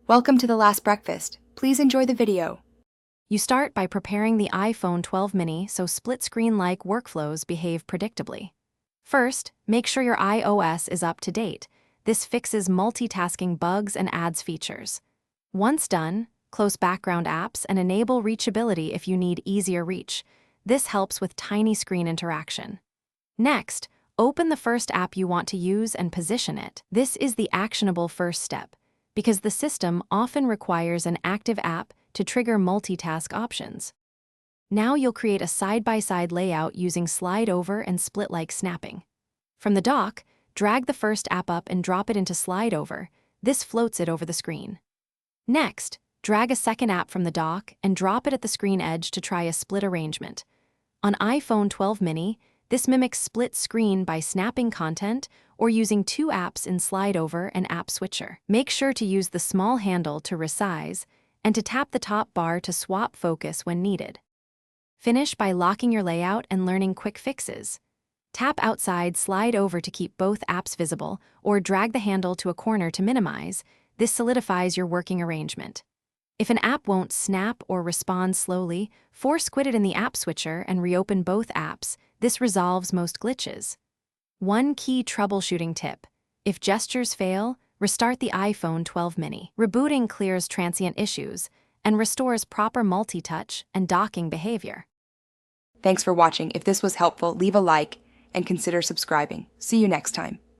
Welcome to The Last Breakfast. Please enjoy the video. You start by preparing the iPhone 12 mini so split-screen-like workflows behave predictably. First, make sure your iOS is up to date. This fixes multitasking bugs and adds features. Once done, close background apps and enable reachability if you need easier reach. This helps with tiny screen interaction. Next, open the first app you want to use and position it. This is the actionable first step, because the system often requires an active app to trigger multitask options. Now you'll create a side-by-side layout using slide over and split-like snapping. From the dock, drag the first app up and drop it into slide over. This floats it over the screen. Next, drag a second app from the dock and drop it at the screen edge to try a split arrangement. On iPhone 12 mini, this mimics split screen by snapping content or using two apps in slide over and app switcher. Make sure to use the small handle to resize and to tap the top bar to swap focus when needed. Finish by locking your layout and learning quick fixes. Tap outside slide over to keep both apps visible or drag the handle to a corner to minimize. This solidifies your working arrangement. If an app won't snap or respond slowly, force quit it in the app switcher and reopen both apps. This resolves most glitches. One key troubleshooting tip: if gestures fail, restart the iPhone 12 mini. Rebooting clears transient issues and restores proper multi-touch and docking behavior. Thanks for watching. If this was helpful, leave a like and consider subscribing. See you next time.